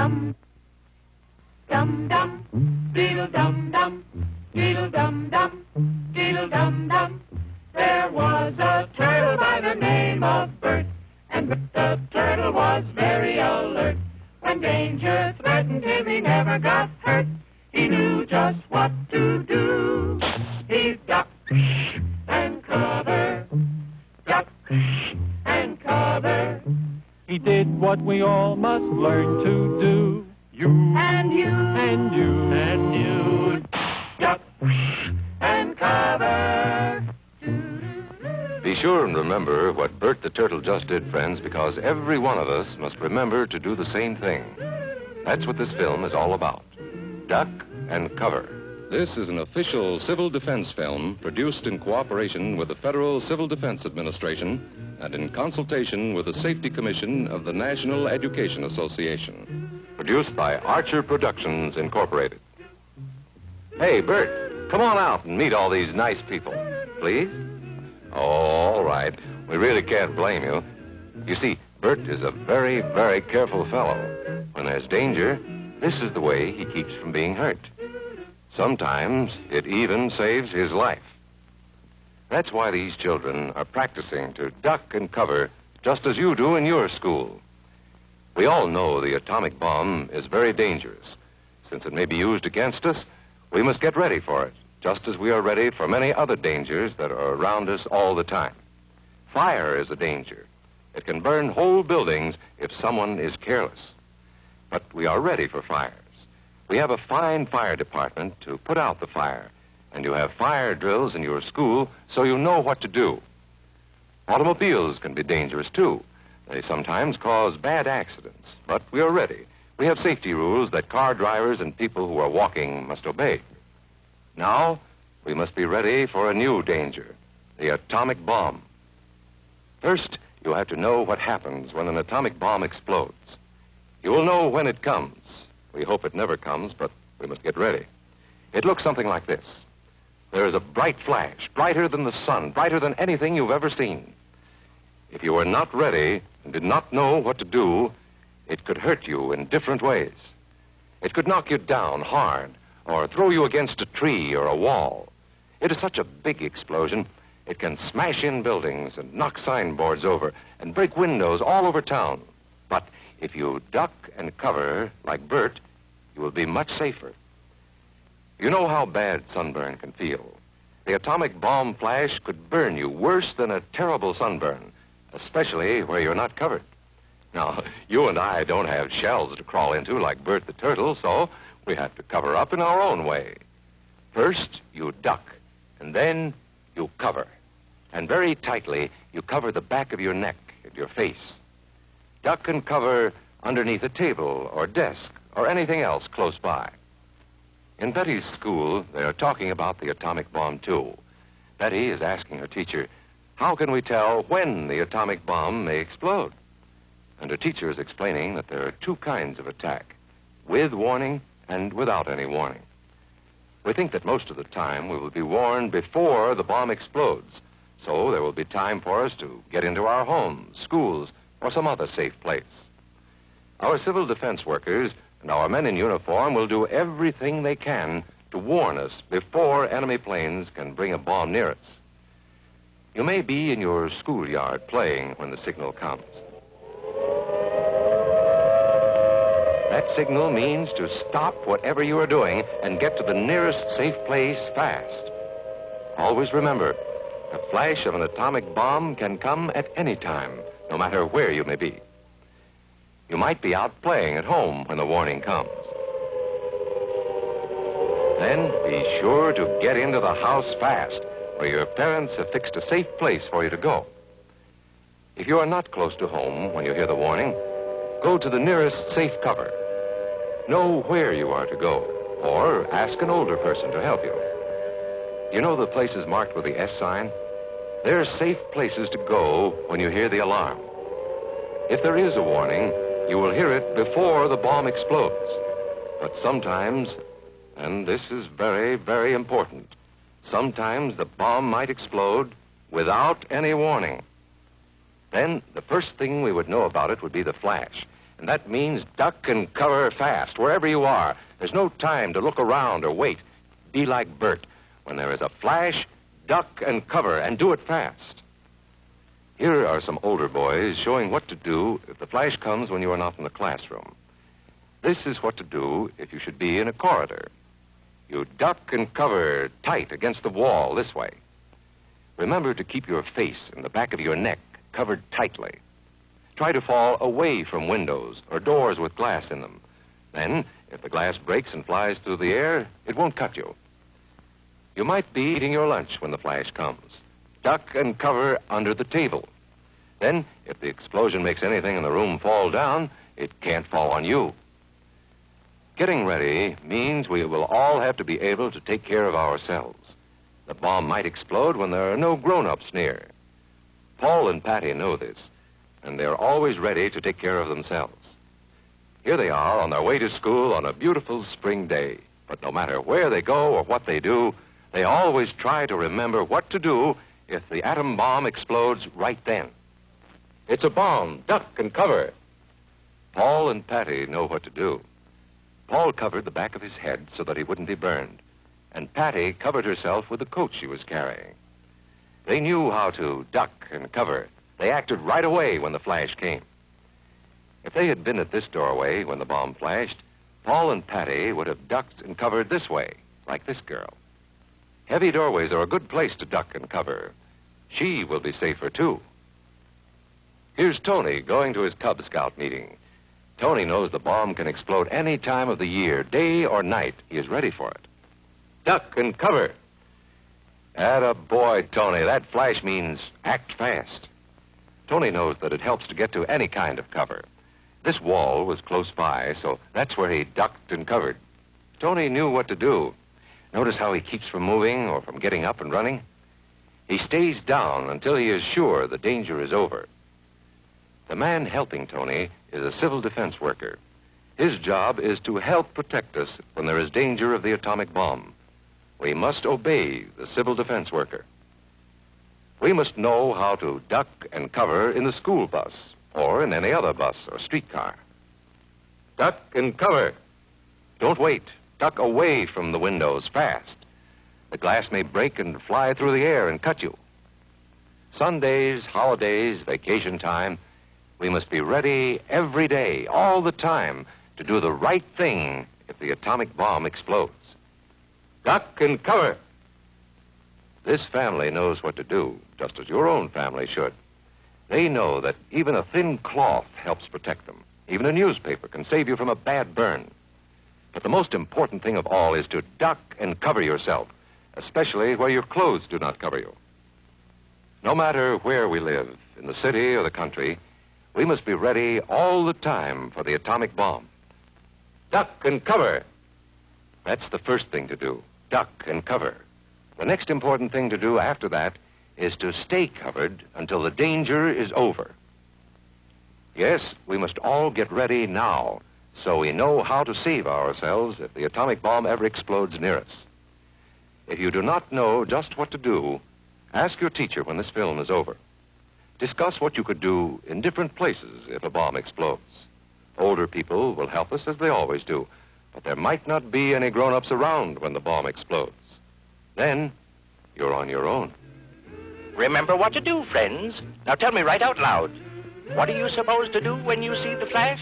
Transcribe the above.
dum, dum dum, diddle dum dum, diddle dum dum, diddle dum dum. There was a turtle by the name of Bert, and the turtle was very alert. When danger threatened him, he never got hurt. He knew just what to do. He ducked and covered, ducked and covered. He did what we all must learn to do. You and you and you and you, duck and cover. Be sure and remember what Bert the Turtle just did, friends, because every one of us must remember to do the same thing. That's what this film is all about. Duck and cover. This is an official civil defense film produced in cooperation with the Federal Civil Defense Administration and in consultation with the Safety Commission of the National Education Association. Produced by Archer Productions, Incorporated. Hey, Bert, come on out and meet all these nice people, please. Oh, all right. We really can't blame you. You see, Bert is a very, very careful fellow. When there's danger, this is the way he keeps from being hurt. Sometimes it even saves his life. That's why these children are practicing to duck and cover just as you do in your school. We all know the atomic bomb is very dangerous. Since it may be used against us, we must get ready for it, just as we are ready for many other dangers that are around us all the time. Fire is a danger. It can burn whole buildings if someone is careless. But we are ready for fires. We have a fine fire department to put out the fire, and you have fire drills in your school so you know what to do. Automobiles can be dangerous, too. They sometimes cause bad accidents, but we are ready. We have safety rules that car drivers and people who are walking must obey. Now, we must be ready for a new danger, the atomic bomb. First, you have to know what happens when an atomic bomb explodes. You will know when it comes. We hope it never comes, but we must get ready. It looks something like this. There is a bright flash, brighter than the sun, brighter than anything you've ever seen. If you are not ready and did not know what to do, it could hurt you in different ways. It could knock you down hard or throw you against a tree or a wall. It is such a big explosion, it can smash in buildings and knock signboards over and break windows all over town. But if you duck and cover like Bert, you will be much safer. You know how bad sunburn can feel. The atomic bomb flash could burn you worse than a terrible sunburn, especially where you're not covered. Now, you and I don't have shells to crawl into like Bert the Turtle, so we have to cover up in our own way. First, you duck, and then you cover. And very tightly, you cover the back of your neck and your face. Duck and cover underneath a table or desk or anything else close by. In Betty's school, they are talking about the atomic bomb, too. Betty is asking her teacher, how can we tell when the atomic bomb may explode? And her teacher is explaining that there are two kinds of attack, with warning and without any warning. We think that most of the time we will be warned before the bomb explodes, so there will be time for us to get into our homes, schools, or some other safe place. Our civil defense workers and our men in uniform will do everything they can to warn us before enemy planes can bring a bomb near us. You may be in your schoolyard playing when the signal comes. That signal means to stop whatever you are doing and get to the nearest safe place fast. Always remember, the flash of an atomic bomb can come at any time, no matter where you may be. You might be out playing at home when the warning comes. Then be sure to get into the house fast, where your parents have fixed a safe place for you to go. If you are not close to home when you hear the warning, go to the nearest safe cover. Know where you are to go, or ask an older person to help you. You know the places marked with the S sign? They're safe places to go when you hear the alarm. If there is a warning, you will hear it before the bomb explodes. But sometimes, and this is very, very important, sometimes the bomb might explode without any warning. Then the first thing we would know about it would be the flash. And that means duck and cover fast, wherever you are. There's no time to look around or wait. Be like Bert. When there is a flash, duck and cover, and do it fast. Here are some older boys showing what to do if the flash comes when you are not in the classroom. This is what to do if you should be in a corridor. You duck and cover tight against the wall this way. Remember to keep your face and the back of your neck covered tightly. Try to fall away from windows or doors with glass in them. Then, if the glass breaks and flies through the air, it won't cut you. You might be eating your lunch when the flash comes. Duck and cover under the table. Then, if the explosion makes anything in the room fall down, it can't fall on you. Getting ready means we will all have to be able to take care of ourselves. The bomb might explode when there are no grown-ups near. Paul and Patty know this, and they're always ready to take care of themselves. Here they are on their way to school on a beautiful spring day. But no matter where they go or what they do, they always try to remember what to do if the atom bomb explodes right then. It's a bomb. Duck and cover. Paul and Patty know what to do. Paul covered the back of his head so that he wouldn't be burned, and Patty covered herself with the coat she was carrying. They knew how to duck and cover. They acted right away when the flash came. If they had been at this doorway when the bomb flashed, Paul and Patty would have ducked and covered this way, like this girl. Heavy doorways are a good place to duck and cover. She will be safer, too. Here's Tony going to his Cub Scout meeting. Tony knows the bomb can explode any time of the year, day or night. He is ready for it. Duck and cover. Attaboy, Tony. That flash means act fast. Tony knows that it helps to get to any kind of cover. This wall was close by, so that's where he ducked and covered. Tony knew what to do. Notice how he keeps from moving or from getting up and running? He stays down until he is sure the danger is over. The man helping Tony is a civil defense worker. His job is to help protect us when there is danger of the atomic bomb. We must obey the civil defense worker. We must know how to duck and cover in the school bus or in any other bus or streetcar. Duck and cover. Don't wait. Duck away from the windows fast. The glass may break and fly through the air and cut you. Sundays, holidays, vacation time, we must be ready every day, all the time, to do the right thing if the atomic bomb explodes. Duck and cover. This family knows what to do, just as your own family should. They know that even a thin cloth helps protect them. Even a newspaper can save you from a bad burn. But the most important thing of all is to duck and cover yourself, especially where your clothes do not cover you. No matter where we live, in the city or the country, we must be ready all the time for the atomic bomb. Duck and cover. That's the first thing to do, duck and cover. The next important thing to do after that is to stay covered until the danger is over. Yes, we must all get ready now so we know how to save ourselves if the atomic bomb ever explodes near us. If you do not know just what to do, ask your teacher when this film is over. Discuss what you could do in different places if a bomb explodes. Older people will help us as they always do, but there might not be any grown-ups around when the bomb explodes. Then, you're on your own. Remember what to do, friends. Now tell me right out loud. What are you supposed to do when you see the flash?